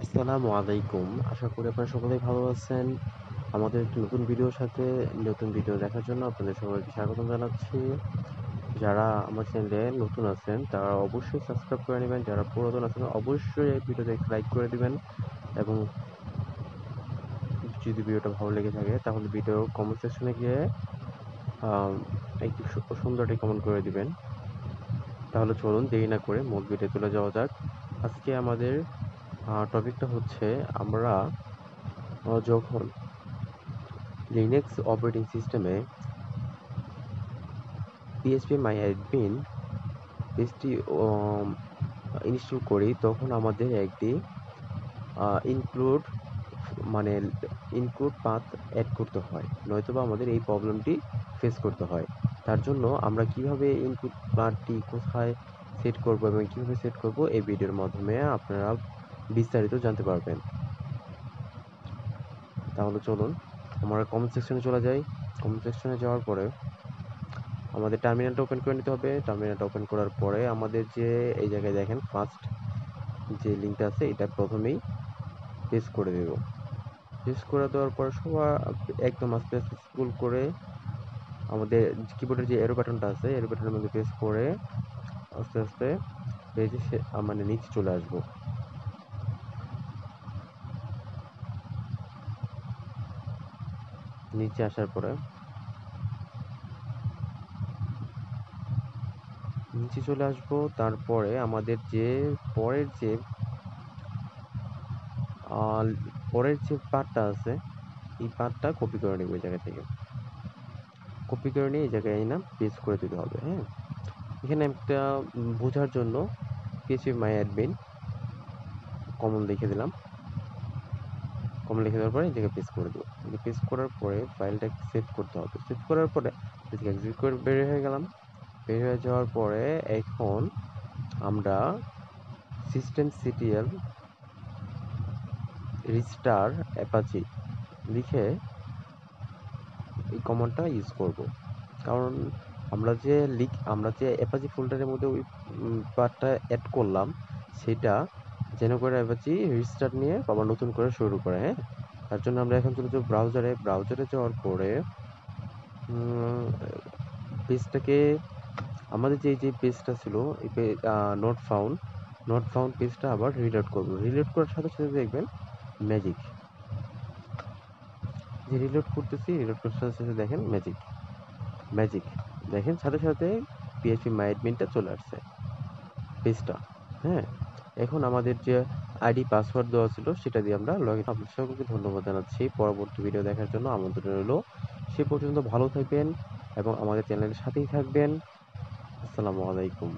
আসসালামু আলাইকুম। আশা করি আপনারা সকলেই ভালো আছেন। আমাদের একটি নতুন ভিডিওর সাথে নতুন ভিডিও দেখার জন্য আপনাদের সবাইকে স্বাগতম জানাচ্ছি। যারা আমার চ্যানেলে নতুন আছেন তারা অবশ্যই সাবস্ক্রাইব করে নিবেন। যারা পুরাতন আছেন অবশ্যই এই ভিডিওতে লাইক করে দিবেন এবং যদি ভিডিওটা ভালো লেগে থাকে তাহলে ভিডিওর কমেন্ট সেকশনে গিয়ে আম একটি সুন্দর একটি কমেন্ট করে দিবেন। তাহলে চলুন দেরি না করে মূল ভিডিও চলে যাওয়া যাক। আজকে আমাদের টপিকটা হচ্ছে আমরা যখন লিনাক্স অপারেটিং সিস্টেমে PHP-MyAdmin পেজটি ইনস্টল করি তখন আমাদের একটি ইনক্লুড মানে ইনক্লুড পাথ অ্যাড করতে হয়, নয়তোবা আমাদের এই প্রবলেমটি ফেস করতে হয়। তার জন্য আমরা কিভাবে ইনক্লুড পাথটি কোথায় সেট করব এবং কিভাবে সেট করব এই ভিডিওর মাধ্যমে আপনারা বিস্তারিত জানতে পারবেন। তাহলে চলুন আমরা কমেন্ট সেকশনে চলে যাই। কমেন্ট সেকশনে যাওয়ার পরে আমাদের টার্মিনালটা ওপেন করে নিতে হবে। টার্মিনালটা ওপেন করার পরে আমাদের যে এই জায়গায় দেখেন ফার্স্ট যে লিঙ্কটা আছে এটা প্রথমেই পেস্ট করে দেব। পেস্ট করে দেওয়ার পর সবার একদম আস্তে আস্তে স্ক্রল করে আমাদের কিবোর্ডের যে এরো বাটনটা আছে এরো বাটনের মধ্যে প্রেস করে আস্তে আস্তে পেজে মানে নিচে চলে আসবো। নিচে আসার পরে নিচে চলে আসবো। তারপরে আমাদের যে পরের যে আহ, পরের যে পার্টটা আছে এই পার্টটা কপি করে নেব। এই জায়গা থেকে কপি করে নিয়ে এই জায়গায় না পেস্ট করে দিতে হবে। হ্যাঁ, এখানে একটা বোঝার জন্য PHP-MyAdmin কমন লিখে দিলাম। কমন লিখে দেওয়ার পরে এই জায়গায় পেস্ট করে দেবো। পেস্ট করার পরে ফাইলটাকে সেভ করতে হবে। সেভ করার পরে এদিকে এক্সিট করে বের হয়ে গেলাম। বের হয়ে যাওয়ার পরে এখন আমরা systemctl রিস্টার অ্যাপাচি লিখে এই কমান্ডটা ইউজ করব। কারণ আমরা যে অ্যাপাচি ফোল্ডারের মধ্যে ওই পার্টটা অ্যাড করলাম সেটা যেন করে অ্যাপাচি রিস্টার্ট নিয়ে আবার নতুন করে শুরু করে। হ্যাঁ, তার জন্য আমরা এখন চলে যাবো ব্রাউজারে যাওয়ার পরে পেজটাকে আমাদের যে পেজটা ছিল এই নট ফাউন্ড পেজটা আবার রিলোড করব। রিলোড করার সাথে সাথে দেখবেন ম্যাজিক যে রিলোড করার সাথে সাথে দেখেন ম্যাজিক দেখেন সাথে সাথে PHP-MyAdmin-টা চলে আসছে পেজটা। হ্যাঁ, এখন আমাদের যে আইডি পাসওয়ার্ড দেওয়া ছিল সেটা দিয়ে আমরা লগ ইন। আপনাদের সকলকে ধন্যবাদ জানাচ্ছি। পরবর্তী ভিডিও দেখার জন্য আমন্ত্রণ রইল। সে পর্যন্ত ভালো থাকবেন এবং আমাদের চ্যানেলের সাথেই থাকবেন। আসসালামু আলাইকুম।